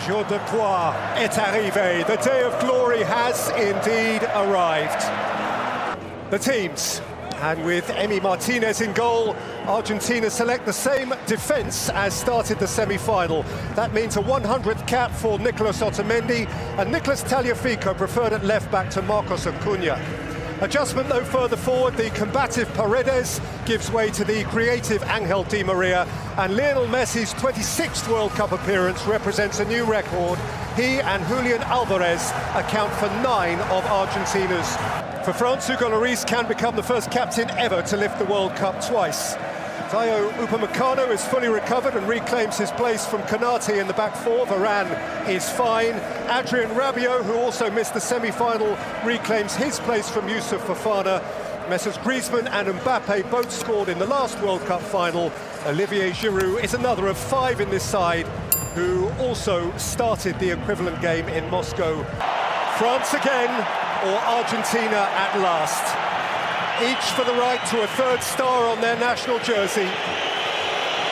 jour de gloire est arrivé. The day of glory has indeed arrived. The teams, and with Emi Martinez in goal, Argentina select the same defence as started the semi-final. That means a 100th cap for Nicolas Otamendi and Nicolas Tagliafico preferred at left-back to Marcos Acuna. Adjustment though further forward, the combative Paredes gives way to the creative Angel Di Maria, and Lionel Messi's 26th World Cup appearance represents a new record. He and Julian Alvarez account for 9 of Argentina's. For France, Hugo Lloris can become the first captain ever to lift the World Cup twice. Tayo Upamecano is fully recovered and reclaims his place from Konate in the back four. Varane is fine. Adrien Rabiot, who also missed the semi-final, reclaims his place from Youssouf Fofana. Messrs Griezmann and Mbappe both scored in the last World Cup final. Olivier Giroud is another of 5 in this side, who also started the equivalent game in Moscow. France again, or Argentina at last. Each for the right to a third star on their national jersey.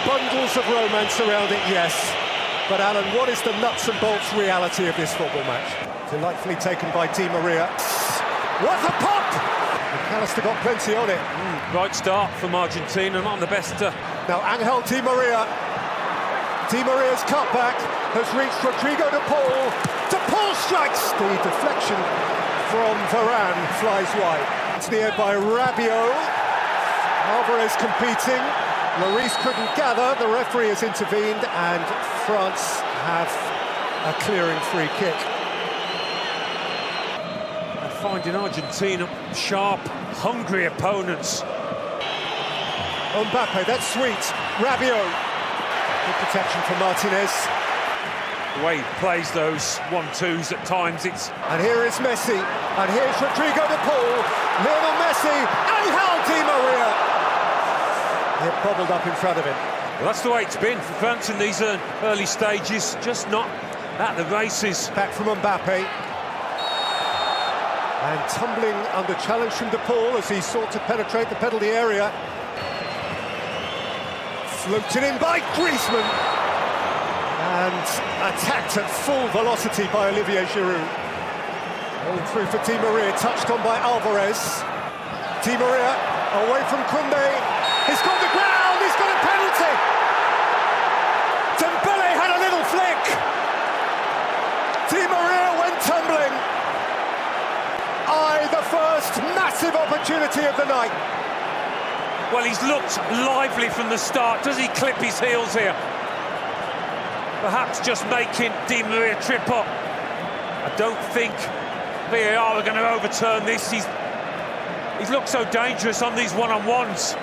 Bundles of romance around it, yes. But Alan, what is the nuts and bolts reality of this football match? Delightfully taken by Di Maria. What a pop! McAllister got plenty on it. Right start from Argentina, not the best. Now Angel Di Maria. Di Maria's cutback has reached Rodrigo de Paul. De Paul strikes! The deflection from Varane flies wide. It's the air by Rabiot. Alvarez competing. Lloris couldn't gather. The referee has intervened and France have a clearing free kick. They're finding Argentina sharp, hungry opponents. Mbappe, that's sweet. Rabiot. Good protection for Martinez. The way he plays those 1-2s at times, it's... And here is Messi, and here's Rodrigo de Paul, Lionel Messi, Angel Di Maria. It bubbled up in front of him. Well, that's the way it's been for France in these early stages, just not at the races. Back from Mbappe. And tumbling under challenge from de Paul as he sought to penetrate the penalty area. Floated in by Griezmann. And attacked at full velocity by Olivier Giroud. All through for Di Maria, touched on by Alvarez. Di Maria away from Koundé. He's got the ground, he's got a penalty! Dembele had a little flick. Di Maria went tumbling. The first massive opportunity of the night. Well, he's looked lively from the start. Does he clip his heels here? Perhaps just making Di Maria trip up. I don't think VAR are going to overturn this. He's looked so dangerous on these one-on-ones.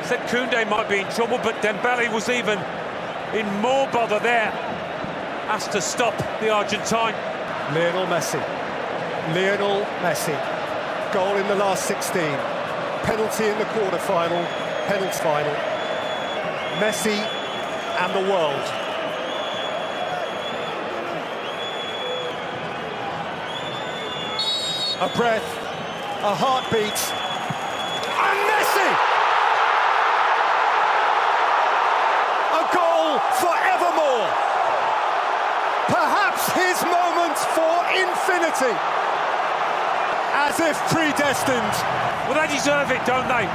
Said Koundé might be in trouble, but Dembele was even in more bother there. Has to stop the Argentine. Lionel Messi. Lionel Messi. Goal in the last 16. Penalty in the quarter-final. Penalty final. Messi and the world. A breath, a heartbeat, and Messi! A goal forevermore. Perhaps his moment for infinity. As if predestined. Well, they deserve it, don't they?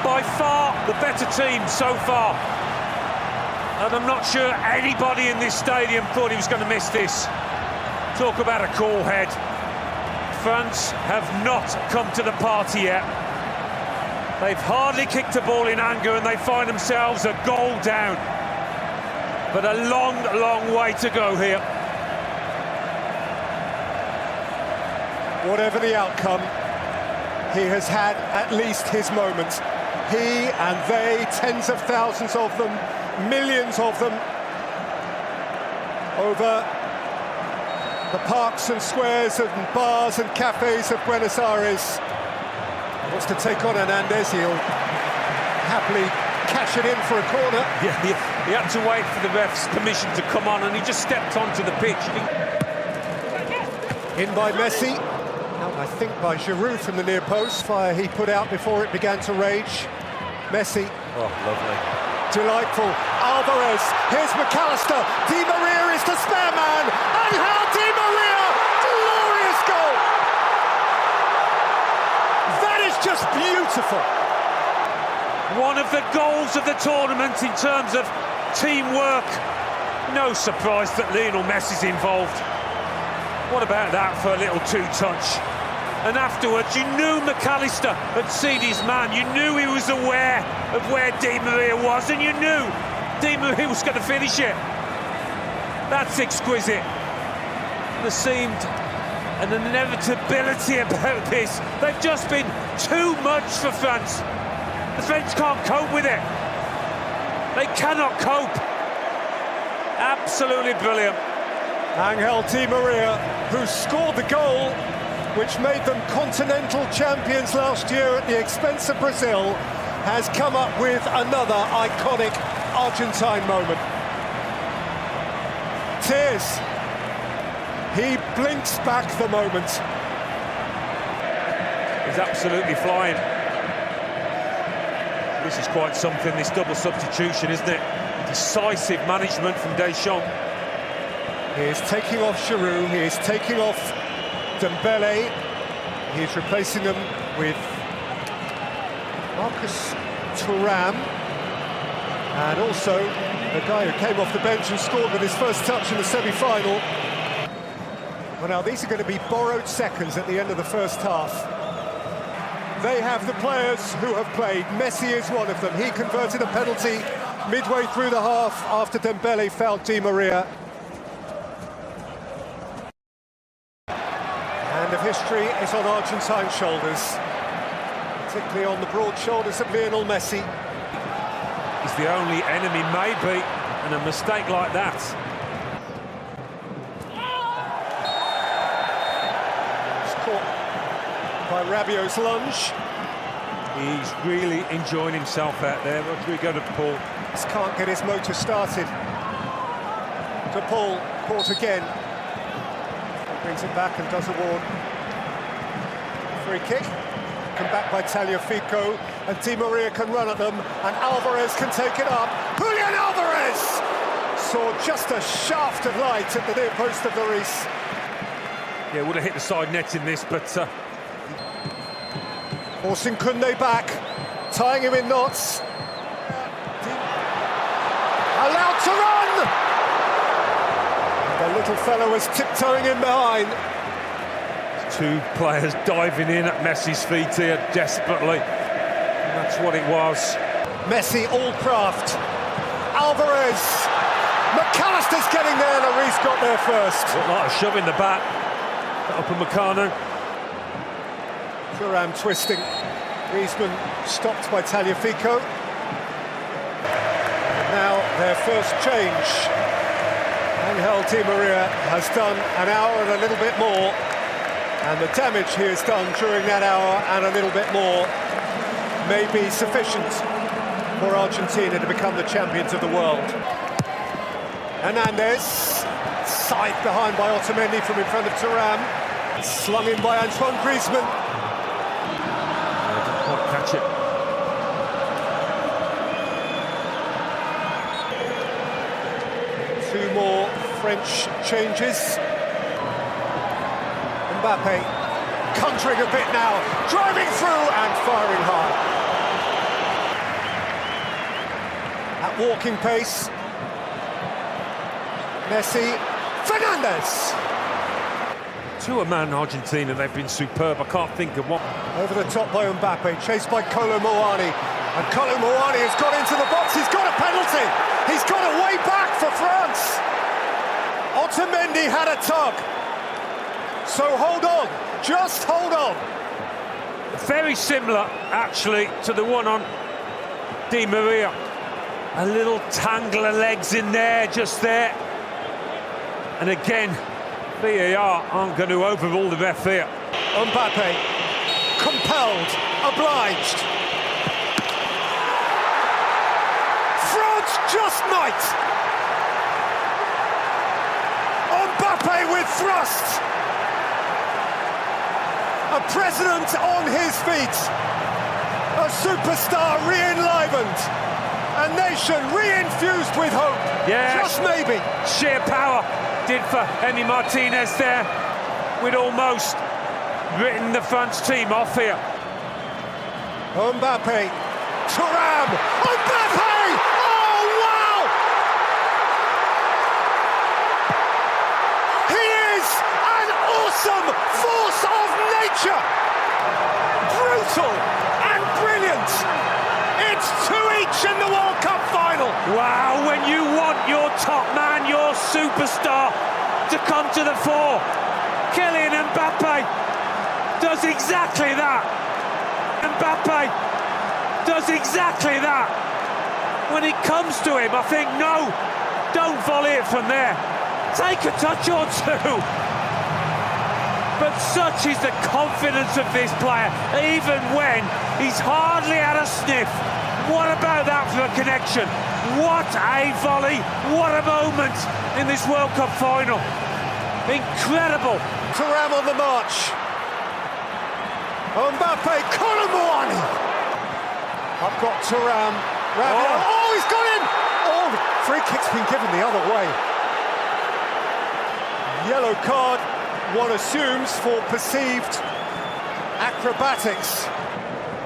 By far the better team so far. And I'm not sure anybody in this stadium thought he was going to miss this. Talk about a cool head. France have not come to the party yet. They've hardly kicked a ball in anger and they find themselves a goal down. But a long, long way to go here. Whatever the outcome, he has had at least his moment. He and they, tens of thousands of them, millions of them, over the parks and squares and bars and cafes of Buenos Aires. He wants to take on Hernandez. He'll happily cash it in for a corner. Yeah, he had to wait for the ref's permission to come on, and he just stepped onto the pitch. In by Messi. Out, I think, by Giroud from the near post. Fire he put out before it began to rage. Messi. Oh, lovely. Delightful. Alvarez. Here's McAllister. Di Maria is the spare man. Angel Di Maria, glorious goal. That is just beautiful. One of the goals of the tournament in terms of teamwork. No surprise that Lionel Messi's involved. What about that for a little two-touch? And afterwards, you knew McAllister had seen his man. You knew he was aware of where Di Maria was, and you knew Di Maria was going to finish it. That's exquisite. There seemed an inevitability about this. They've just been too much for France. The French can't cope with it. They cannot cope. Absolutely brilliant. Angel Di Maria, who scored the goal which made them continental champions last year at the expense of Brazil, has come up with another iconic Argentine moment. Tears. He blinks back the moment. He's absolutely flying. This is quite something, this double substitution, isn't it? Decisive management from Deschamps. He is taking off Giroud, he is taking off Dembele. He is replacing them with Marcus Thuram, and also the guy who came off the bench and scored with his first touch in the semi-final. Well, now these are going to be borrowed seconds at the end of the first half. They have the players who have played. Messi is one of them. He converted a penalty midway through the half after Dembele fouled Di Maria. And of history is on Argentine's shoulders, particularly on the broad shoulders of Lionel Messi. He's the only enemy, maybe, and a mistake like that. By Rabiot's lunge. He's really enjoying himself out there. What do we go to Paul? Just can't get his motor started. To Paul, caught again. He brings it back and does a warn. Free kick. Come back by Tagliafico, and Di Maria can run at them, and Alvarez can take it up. Julian Alvarez saw just a shaft of light at the near post of Lloris. Yeah, would have hit the side net in this, but forcing Koundé back, tying him in knots. Allowed to run! The little fellow was tiptoeing in behind. Two players diving in at Messi's feet here desperately. And that's what it was. Messi all craft. Alvarez. McAllister's getting there, Lloris got there first. Looked like a shove in the back. Upamecano. Thuram twisting. Griezmann stopped by Tagliafico. Now their first change. Angel Di Maria has done an hour and a little bit more, and the damage he has done during that hour and a little bit more may be sufficient for Argentina to become the champions of the world. Hernandez, scythed behind by Otamendi from in front of Thuram, slung in by Antoine Griezmann. Didn't quite catch it. Two more French changes. Mbappe conjuring a bit now, driving through and firing hard. At walking pace. Messi, Fernandez. To a man, Argentina, they've been superb. I can't think of one. Over the top by Mbappe, chased by Kolo Muani. And Kolo Muani has got into the box, he's got a penalty. He's got a way back for France. Otamendi had a tug. So hold on, just hold on. Very similar, actually, to the one on Di Maria. A little tangle of legs in there, just there. And again, VAR aren't going to overrule the ref here. Mbappe, compelled, obliged. France just might. Mbappe with thrust. A president on his feet. A superstar re-enlivened. A nation re-infused with hope. Yeah, just maybe. Sheer power did for Emi Martinez there. We'd almost written the French team off here. Mbappe, Thuram, Mbappe! Oh, wow! He is an awesome force of nature! Brutal and brilliant! It's 2 each in the World Cup final! Wow, when you want your top man, your superstar, to come to the fore, Kylian Mbappe does exactly that. Mbappe does exactly that. When it comes to him, I think, no, don't volley it from there. Take a touch or two. But such is the confidence of this player, even when he's hardly had a sniff. What about that for a connection? What a volley, what a moment in this World Cup final. Incredible. Thuram on the march. Mbappe, Colomboani. I've got Thuram. Oh, he's got him! Oh, the free kick's been given the other way. Yellow card, one assumes, for perceived acrobatics.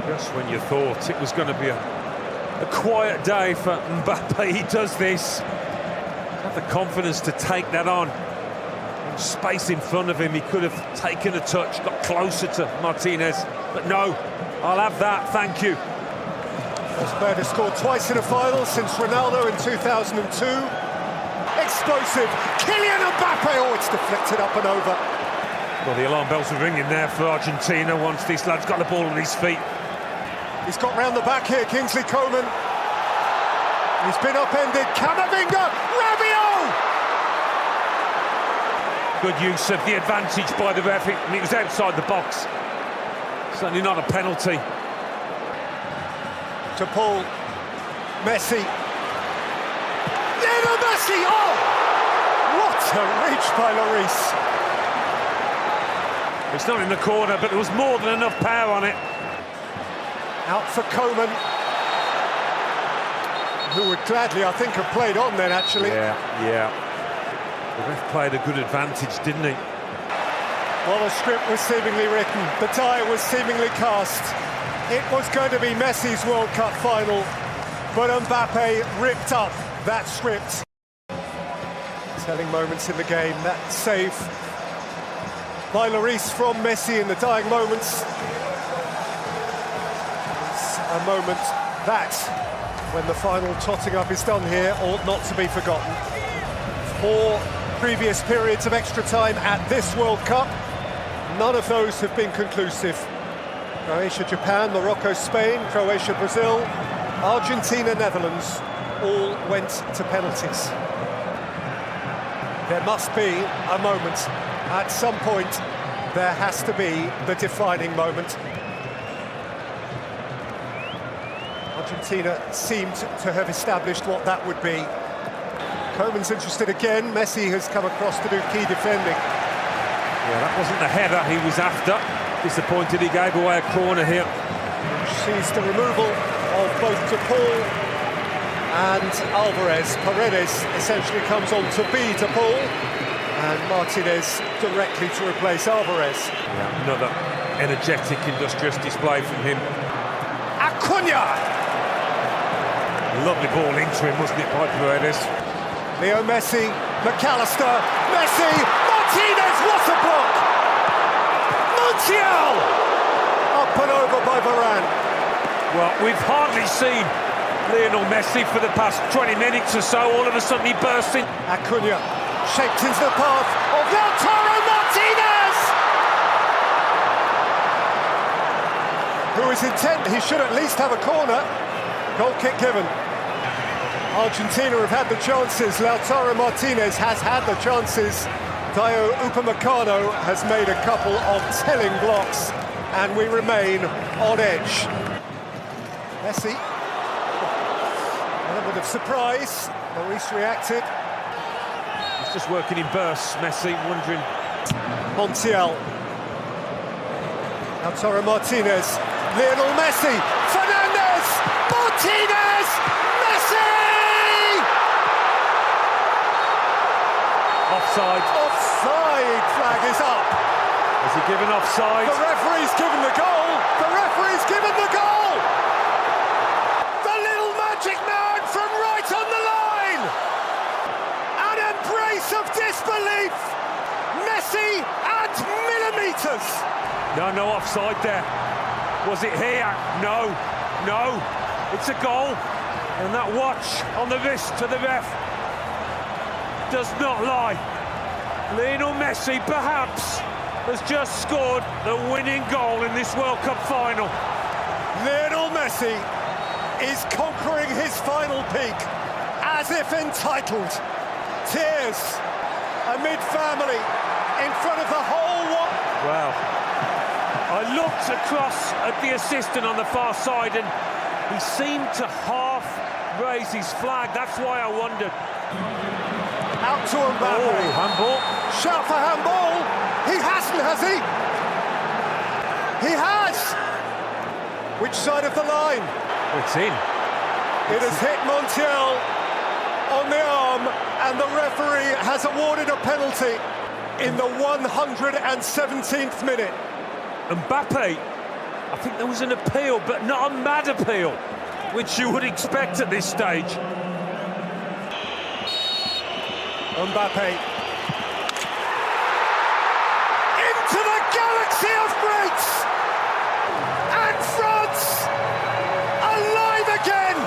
Just when you thought it was going to be a quiet day for Mbappe, he does this. Have the confidence to take that on. Space in front of him, he could have taken a touch, got closer to Martinez, but no, I'll have that, thank you. First player to score twice in a final since Ronaldo in 2002. Explosive, Kylian Mbappe, oh, it's deflected up and over. Well, the alarm bells are ringing there for Argentina once this lad's got the ball on his feet. He's got round the back here, Kingsley Coman. He's been upended, Camavinga, Rabiot! Good use of the advantage by the ref, and it was outside the box. Certainly not a penalty. To Paul, Messi. Lionel Messi, oh! What a reach by Lloris. It's not in the corner, but there was more than enough power on it. Out for Coman, who would gladly, I think, have played on then, actually. Yeah. The ref played a good advantage, didn't he? Well, the script was seemingly written, the die was seemingly cast. It was going to be Messi's World Cup final, but Mbappe ripped up that script. Telling moments in the game, that save by Lloris from Messi in the dying moments. It's a moment that, when the final totting up is done here, ought not to be forgotten. 4 previous periods of extra time at this World Cup, none of those have been conclusive. Croatia, Japan, Morocco, Spain, Croatia, Brazil, Argentina, Netherlands, all went to penalties. There must be a moment. At some point, there has to be the defining moment. Argentina seemed to have established what that would be. Coman's interested again. Messi has come across to do key defending. Yeah, that wasn't the header he was after. Disappointed he gave away a corner here. Sees the removal of both De Paul and Alvarez. Paredes essentially comes on to be De Paul, and Martinez directly to replace Alvarez. Yeah, another energetic, industrious display from him. Acuna! Lovely ball into him, wasn't it, by Paredes? Leo Messi, McAllister, Messi, Martinez, what a block! Montiel! Up and over by Varane. Well, we've hardly seen Lionel Messi for the past 20 minutes or so. All of a sudden he bursts in. Acuna shaped into the path of Lautaro Martinez! Who is intent, he should at least have a corner. Goal kick given. Argentina have had the chances. Lautaro Martinez has had the chances. Dayo Upamecano has made a couple of telling blocks, and we remain on edge. Messi. A bit of surprise. Lloris reacted. He's just working in bursts, Messi, wondering. Montiel. Lautaro Martinez. Lionel Messi. Fernandez. Martinez. Messi. offside. Offside flag is up. Has he given offside? The referee's given the goal. The referee's given the goal. The little magic man from right on the line. An embrace of disbelief. Messi at millimetres. No offside there. Was it here? No. It's a goal. And that watch on the wrist to the ref does not lie. Lionel Messi, perhaps, has just scored the winning goal in this World Cup final. Lionel Messi is conquering his final peak as if entitled. Tears amid family in front of the whole world. Well, I looked across at the assistant on the far side and he seemed to half raise his flag. That's why I wondered. Out to mbappe. Oh, handball. Shout for handball. He hasn't, has he? He has. Which side of the line? It's in. It has hit Montiel on the arm, and the referee has awarded a penalty in the 117th minute. Mbappe, I think there was an appeal, but not a mad appeal, which you would expect at this stage. Mbappe. Into the galaxy of greats! And France, alive again!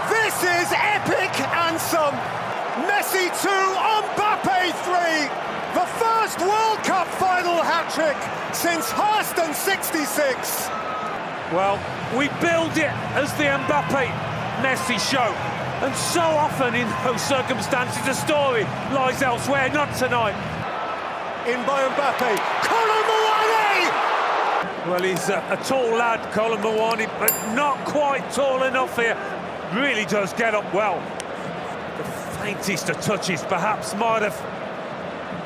This is epic and some. Messi 2, Mbappe 3. The first World Cup final hat-trick since Harston 66. Well, we build it as the Mbappe-Messi show. And so often in those circumstances, the story lies elsewhere, not tonight. In by Mbappe. Colin Mawani! Well, he's a tall lad, Colin Mawani, but not quite tall enough here. Really does get up well. The faintest of touches perhaps might have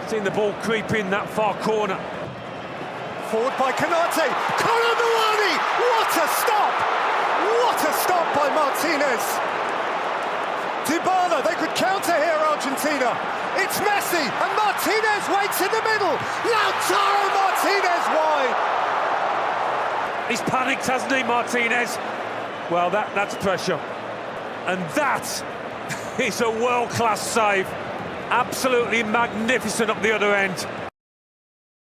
seen the ball creep in that far corner. Forward by Canate. Colin Mawani! What a stop! What a stop by Martinez! Dybala, they could counter here, Argentina. It's Messi, and Martinez waits in the middle. Lautaro Martinez wide. He's panicked, hasn't he, Martinez? Well, that's pressure. And that is a world-class save. Absolutely magnificent up the other end.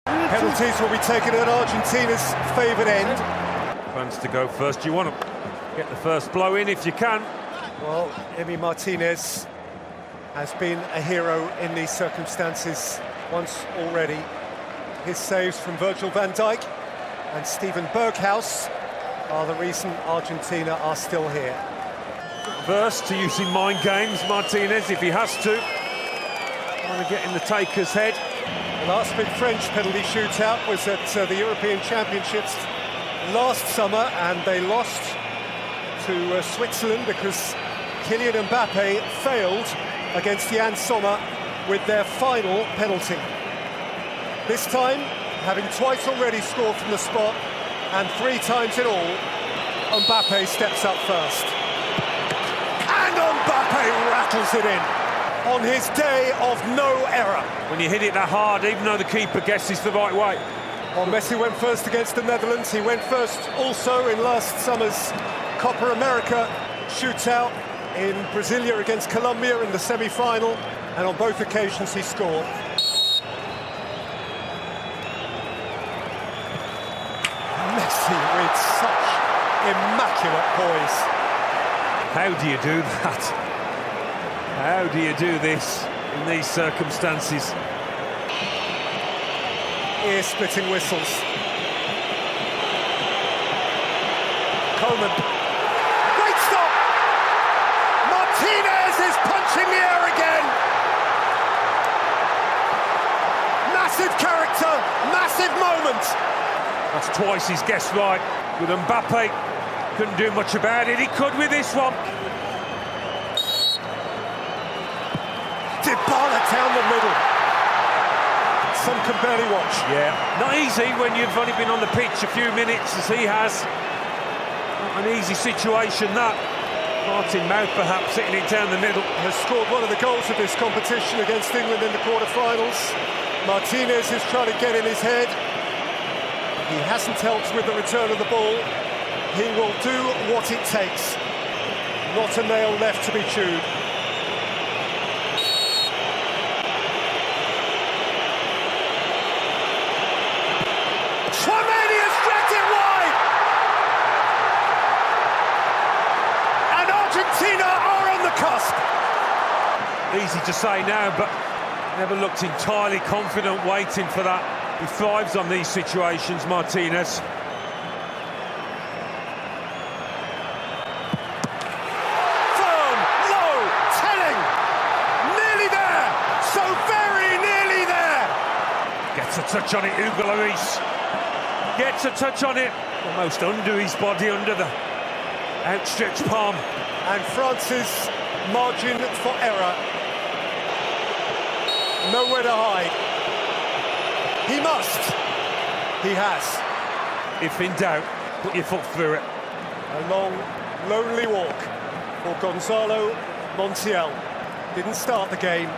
Penalties will be taken at Argentina's favoured end. France to go first. You want to get the first blow in if you can. Well, Emi Martinez has been a hero in these circumstances once already. His saves from Virgil van Dijk and Steven Berghaus are the reason Argentina are still here. Versed to using mind games, Martinez, if he has to. Trying to get in the taker's head. The last big French penalty shootout was at the European Championships last summer, and they lost to Switzerland because Kylian Mbappe failed against Jan Sommer with their final penalty. This time, having twice already scored from the spot, and 3 times in all, Mbappe steps up first. And Mbappe rattles it in on his day of no error. When you hit it that hard, even though the keeper guesses the right way. Well, Messi went first against the Netherlands. He went first also in last summer's Copa America shootout in Brasilia against Colombia in the semi-final, and on both occasions he scored. Messi with such immaculate poise. How do you do that? How do you do this in these circumstances? Ear-splitting whistles. Coleman. Great stop! Martinez is punching the air again! Massive character, massive moment! That's twice he's guessed right. With Mbappe, couldn't do much about it. He could with this one. Dybala down the middle. Some can barely watch. Yeah, not easy when you've only been on the pitch a few minutes as he has. Not an easy situation, that. Martin Mount perhaps hitting it down the middle. Has scored one of the goals of this competition against England in the quarter-finals. Martinez is trying to get in his head. He hasn't helped with the return of the ball. He will do what it takes. Not a nail left to be chewed. Tchouameni has dragged it wide! And Argentina are on the cusp. Easy to say now, but never looked entirely confident waiting for that. He thrives on these situations, Martinez. Firm, low, telling. Nearly there. So very nearly there. Gets a touch on it, Hugo Lloris. Gets a touch on it. Almost under his body, under the outstretched palm. And France's margin for error. Nowhere to hide. He must. He has. If in doubt, put your foot through it. A long, lonely walk for Gonzalo Montiel. Didn't start the game.